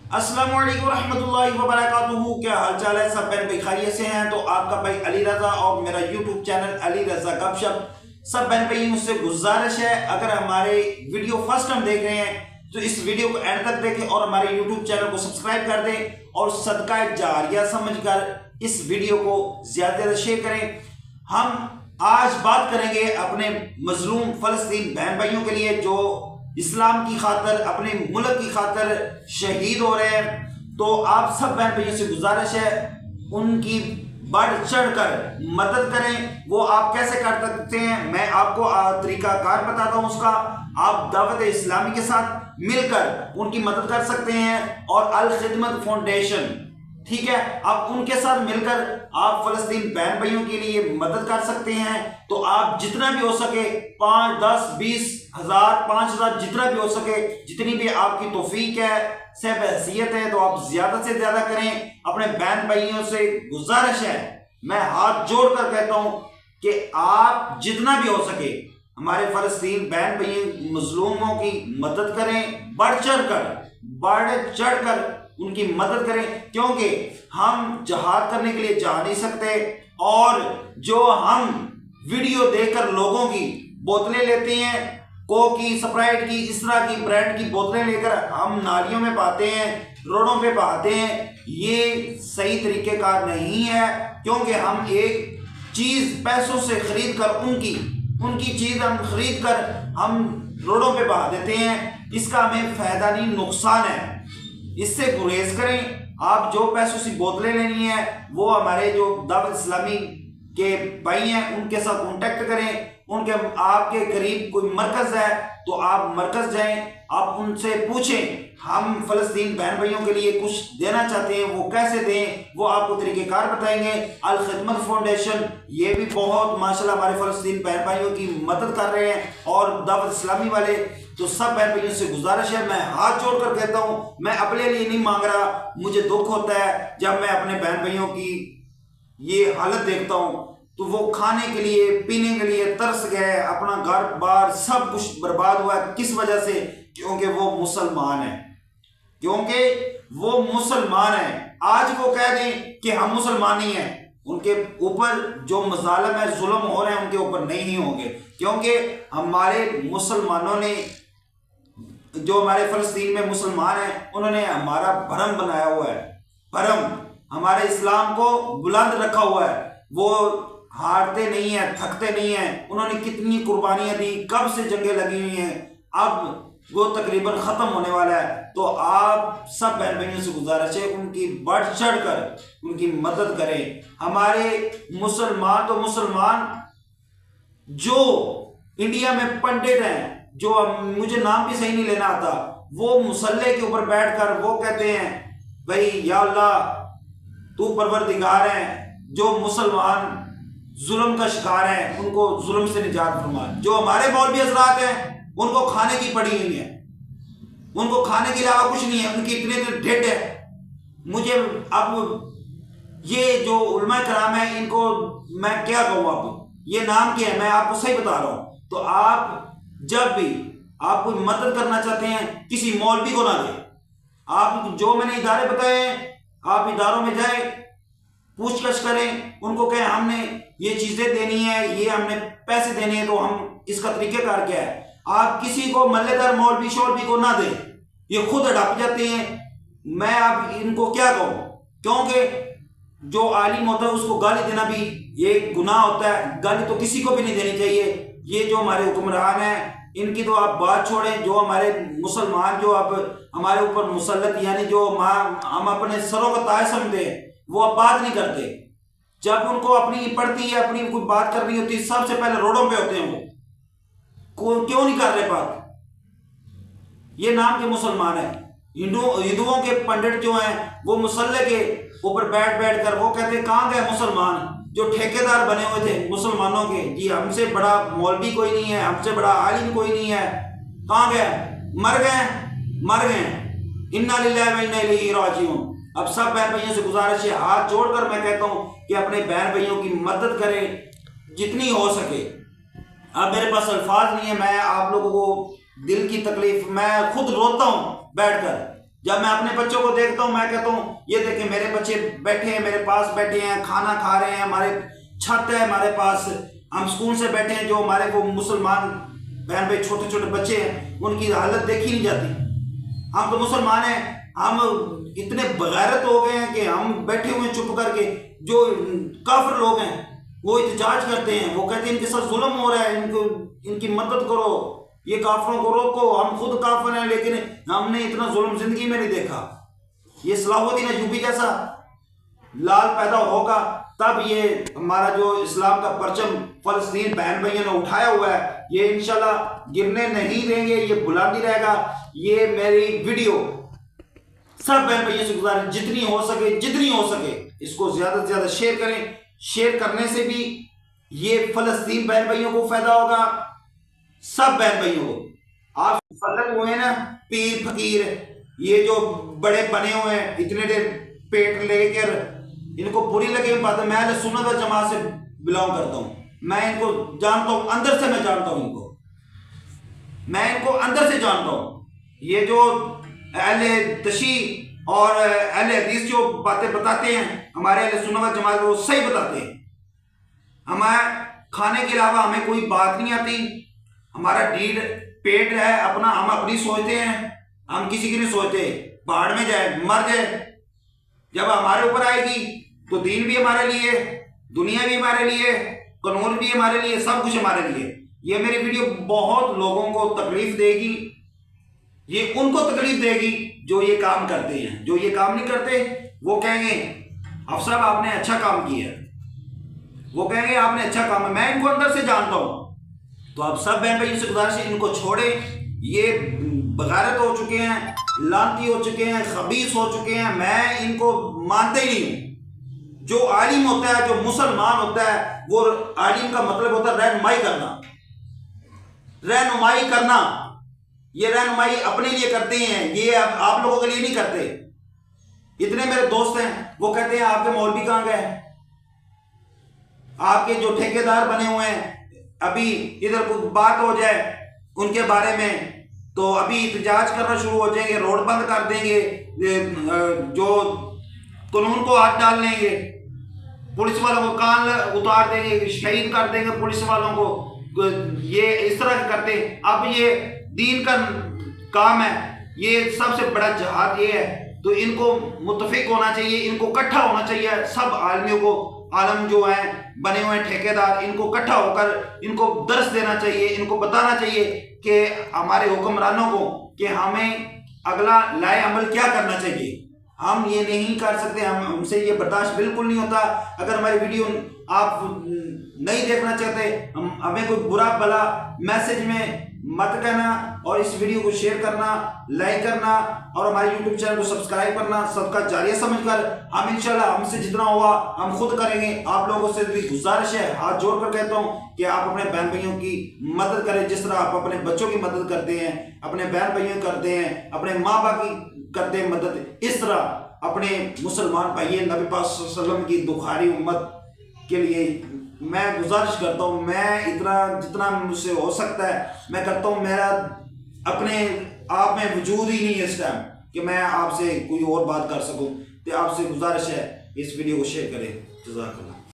अस्सलाम वालेकुम रहमतुल्लाहि व बरकातुहू। क्या हाल चाल है? सब बहन भाई खैरियत से हैं? तो आपका भाई अली रज़ा और मेरा यूट्यूब चैनल अली रज़ा गपशप। सब बहन भाई मुझसे गुजारिश है, अगर हमारे वीडियो फर्स्ट टाइम देख रहे हैं तो इस वीडियो को एंड तक देखें और हमारे यूट्यूब चैनल को सब्सक्राइब कर दें और सदका जारिया समझकर इस वीडियो को ज़्यादा से ज़्यादा शेयर करें। हम आज बात करेंगे अपने मजलूम फ़लस्तीन बहन भाइयों के लिए जो इस्लाम की खातर, अपने मुल्क की खातर शहीद हो रहे हैं। तो आप सब बहन भाइयों से गुजारिश है, उनकी बढ़ चढ़ कर मदद करें। वो आप कैसे कर सकते हैं, मैं आपको तरीकाकार बताता हूँ उसका। आप दावत इस्लामी के साथ मिलकर उनकी मदद कर सकते हैं और अल खिदमत फाउंडेशन, ठीक है, आप उनके साथ मिलकर आप फलस्तीन बहन भाइयों के लिए मदद कर सकते हैं। तो आप जितना भी हो सके 5, 10, 20 हजार, 5,000, जितना भी हो सके, जितनी भी आपकी तौफीक है, सब हैसियत है, तो आप ज्यादा से ज्यादा करें। अपने बहन भाइयों से गुजारिश है, मैं हाथ जोड़ कर कहता हूं कि आप जितना भी हो सके हमारे फलस्तीन बहन भाई मजलूमों की मदद करें। बढ़ चढ़ कर उनकी मदद करें, क्योंकि हम जहाद करने के लिए जा नहीं सकते और जो हम वीडियो देखकर लोगों की बोतलें लेते हैं, कोक की, स्प्राइट की, इस तरह की ब्रांड की बोतलें लेकर हम नालियों में बहाते हैं, रोडों पे बहाते हैं, ये सही तरीके का नहीं है। क्योंकि हम एक चीज पैसों से खरीद कर उनकी चीज हम खरीद कर हम रोडों पे बहा देते हैं, इसका हमें फायदा नहीं, नुकसान है। इससे गुरेज करें। आप जो पैसों से बोतलें लेनी है वो हमारे जो दावत इस्लामी के भाई हैं उनके साथ कांटेक्ट करें। उनके आपके करीब कोई मरकज है तो आप मरकज जाएं, आप उनसे पूछें हम फलस्तीन बहन भाइयों के लिए कुछ देना चाहते हैं, वो कैसे दें, वो आपको तरीकेकार बताएंगे। अल खिदमत फाउंडेशन ये भी बहुत माशाल्लाह हमारे फलस्तीन बहन भाइयों की मदद कर रहे हैं और दावत इस्लामी वाले। तो सब बहन भाइयों से गुजारिश है, मैं हाथ जोड़कर कहता हूं, मैं अपने लिए नहीं मांग रहा, मुझे दुख होता है जब मैं अपने बहन भाइयों की ये हालत देखता हूं। तो वो खाने के लिए, पीने के लिए तरस गए, अपना घर बार सब कुछ बर्बाद हुआ है। किस वजह से? क्योंकि वो मुसलमान है। आज वो कह दें कि हम मुसलमान नहीं हैं, उनके ऊपर जो मजालम है, जुल्म हो रहे हैं, उनके ऊपर नहीं होंगे। क्योंकि हमारे मुसलमानों ने, जो हमारे फलस्तीन में मुसलमान हैं, उन्होंने हमारा भरम बनाया हुआ है। भरम हमारे इस्लाम को बुलंद रखा हुआ है। वो हारते नहीं है, थकते नहीं है। उन्होंने कितनी कुर्बानियां दी, कब से जंगें लगी हुई हैं, अब वो तकरीबन खत्म होने वाला है। तो आप सब बहन भाइयों से गुजारिश है, उनकी बढ़ चढ़ कर उनकी मदद करें। हमारे मुसलमान तो मुसलमान, जो इंडिया में पंडित हैं, जो मुझे नाम भी सही नहीं लेना आता, वो मुसल्ले के ऊपर बैठकर वो कहते हैं भाई या अल्लाह तू परवरदिगार है, जो मुसलमान जुल्म का शिकार हैं उनको जुल्म से निजात फरमा। जो हमारे मौलवी हजरात हैं उनको खाने की पड़ी हुई है, उनको खाने के अलावा कुछ नहीं है, उनकी इतने ढेड है। मुझे अब ये जो उलमा कराम है, इनको मैं क्या कहूँ, आपको ये नाम क्या है, मैं आपको सही बता रहा हूँ। तो आप जब भी आप कोई मदद करना चाहते हैं, किसी मौलवी को ना दें। आप जो मैंने इदारे बताए हैं, आप इदारों में जाए, पूछताछ करें, उनको कहें हमने ये चीजें देनी है, ये हमने पैसे देने हैं, तो हम इसका तरीकेकार क्या है। आप किसी को मल्लेदार मौलवी शौलवी को ना दें, ये खुद अड़प जाते हैं। मैं आप इनको क्या कहूँ, क्योंकि जो आलिम होता है उसको गाली देना भी ये गुनाह होता है। गाली तो किसी को भी नहीं देनी चाहिए। ये जो हमारे हुक्मरान हैं इनकी तो आप बात छोड़ें। जो हमारे मुसलमान जो अब हमारे ऊपर मुसल्लत, यानी जो हम अपने सरों का ताज समझते हैं, वो अब बात नहीं करते। जब उनको अपनी पड़ती है, अपनी कोई बात करनी होती है, सबसे पहले रोडों पे होते हैं। वो क्यों नहीं कर रहे बात? ये नाम के मुसलमान है। हिंदुओं के पंडित जो हैं वो मुसल्ले के ऊपर बैठ कर वो कहते हैं कहाँ गए मुसलमान, जो ठेकेदार बने हुए थे मुसलमानों के, जी हमसे बड़ा मौलवी कोई नहीं है, हमसे बड़ा आलिम कोई नहीं है, कहाँ गए? मर गए। इन्ना लिल्लाहि व इन्ना इलैहि राजिऊन। अब सब बहन भाइयों से गुजारिश है, हाथ जोड़कर मैं कहता हूँ कि अपने बहन भाइयों की मदद करें जितनी हो सके। अब मेरे पास अल्फाज नहीं है, मैं आप लोगों को दिल की तकलीफ, मैं खुद रोता हूँ बैठकर جب میں اپنے بچوں کو دیکھتا ہوں میں کہتا ہوں یہ دیکھیں میرے بچے بیٹھے ہیں میرے پاس بیٹھے ہیں کھانا کھا رہے ہیں ہمارے چھت ہے ہمارے پاس ہم سکون سے بیٹھے ہیں جو ہمارے وہ مسلمان بہن بھائی چھوٹے چھوٹے بچے ہیں ان کی حالت دیکھی نہیں جاتی. ہم تو مسلمان ہیں ہم اتنے بغیرت ہو گئے ہیں کہ ہم بیٹھے ہوئے چپ کر کے جو کافر لوگ ہیں وہ احتجاج کرتے ہیں وہ کہتے ہیں ان کے ساتھ ظلم ہو رہا ہے ان کی مدد کرو یہ کافروں کو روکو ہم خود کافر ہیں لیکن ہم نے اتنا ظلم زندگی میں نہیں دیکھا. یہ صلاح الدین ایوبی جیسا لال پیدا ہوگا تب یہ ہمارا جو اسلام کا پرچم فلسطین بہن بھائیوں نے اٹھایا ہوا ہے یہ انشاءاللہ گرنے نہیں دیں گے یہ بلند ہی رہے گا. یہ میری ویڈیو سب بہن بھائیوں سے گزارش جتنی ہو سکے اس کو زیادہ سے زیادہ شیئر کریں. شیئر کرنے سے بھی یہ فلسطین بہن بھائیوں کو فائدہ ہوگا سب بہن بھائیوں کو. آپ مسلط ہوئے نا پیر فقیر یہ جو بڑے بنے ہوئے ہیں اتنے دیر پیٹ لے کر ان کو بری لگے بات ہے. میں اہل سنت و جماعت سے بلانگ کرتا ہوں میں ان کو جانتا ہوں اندر سے میں جانتا ہوں ان کو اندر سے جانتا ہوں. یہ جو اہل تشیع اور اہل حدیث جو باتیں بتاتے ہیں ہمارے اہل سنت و جماعت وہ صحیح بتاتے ہیں. ہمیں کھانے کے علاوہ ہمیں کوئی بات نہیں آتی. ہمارا ڈیڈ پیٹ ہے اپنا ہم اپنی سوچتے ہیں ہم کسی کی نہیں سوچتے. پہاڑ میں جائے مر جائے جب ہمارے اوپر آئے گی تو دین بھی ہمارے لیے دنیا بھی ہمارے لیے قانون بھی ہمارے لیے سب کچھ ہمارے لیے. یہ میری ویڈیو بہت لوگوں کو تکلیف دے گی. یہ ان کو تکلیف دے گی جو یہ کام کرتے ہیں. جو یہ کام نہیں کرتے وہ کہیں گے افسر صاحب آپ نے اچھا کام کیا وہ کہیں گے آپ نے اچھا کام ہے. میں ان کو اندر سے جانتا ہوں. تو آپ سب بہن بھائیوں سے گزارش ہے ان کو چھوڑیں. یہ بغیرت ہو چکے ہیں لانتی ہو چکے ہیں خبیث ہو چکے ہیں. میں ان کو مانتے ہی نہیں ہوں. جو عالم ہوتا ہے جو مسلمان ہوتا ہے وہ عالم کا مطلب ہوتا ہے رہنمائی کرنا. یہ رہنمائی اپنے لیے کرتے ہیں یہ آپ لوگوں کے لیے نہیں کرتے. اتنے میرے دوست ہیں وہ کہتے ہیں آپ کے مولوی کہاں گئے آپ کے جو ٹھیکیدار بنے ہوئے ہیں ابھی ادھر کوئی بات ہو جائے ان کے بارے میں تو ابھی احتجاج کرنا شروع ہو جائیں گے روڈ بند کر دیں گے جو قانون کو ہاتھ ڈال لیں گے پولیس والوں کو کان اتار دیں گے شہید کر دیں گے پولیس والوں کو. یہ اس طرح کرتے اب یہ دین کا کام ہے یہ سب سے بڑا جہاد یہ ہے. تو ان کو متفق ہونا چاہیے ان کو اکٹھا ہونا چاہیے سب عالمیوں کو. عالم جو ہیں بنے ہوئے ٹھیکیدار ان کو اکٹھا ہو کر ان کو درس دینا چاہیے ان کو بتانا چاہیے کہ ہمارے حکمرانوں کو کہ ہمیں اگلا لائے عمل کیا کرنا چاہیے. ہم یہ نہیں کر سکتے ہم سے یہ برداشت بالکل نہیں ہوتا. اگر ہماری ویڈیو آپ نہیں دیکھنا چاہتے ہمیں کوئی برا بلا میسج میں مت کہنا اور اس ویڈیو کو شیئر کرنا لائک کرنا اور ہمارے یوٹیوب چینل کو سبسکرائب کرنا صدقہ جاریہ سمجھ کر ہم انشاءاللہ ہم سے جتنا ہوا ہم خود کریں گے. آپ لوگوں سے بھی گزارش ہے ہاتھ جوڑ کر کہتا ہوں کہ آپ اپنے بہن بھائیوں کی مدد کریں جس طرح آپ اپنے بچوں کی مدد کرتے ہیں اپنے بہن بھائیوں کرتے ہیں اپنے ماں باپ کی کرتے ہیں مدد. اس طرح اپنے مسلمان بھائی نبی پاک صلی اللہ علیہ وسلم کی دکھاری امت کے لیے میں گزارش کرتا ہوں. میں اتنا جتنا مجھ سے ہو سکتا ہے میں کرتا ہوں. میرا اپنے آپ میں وجود ہی نہیں ہے اس ٹائم کہ میں آپ سے کوئی اور بات کر سکوں. تو آپ سے گزارش ہے اس ویڈیو کو شیئر کریں. جزاک اللہ.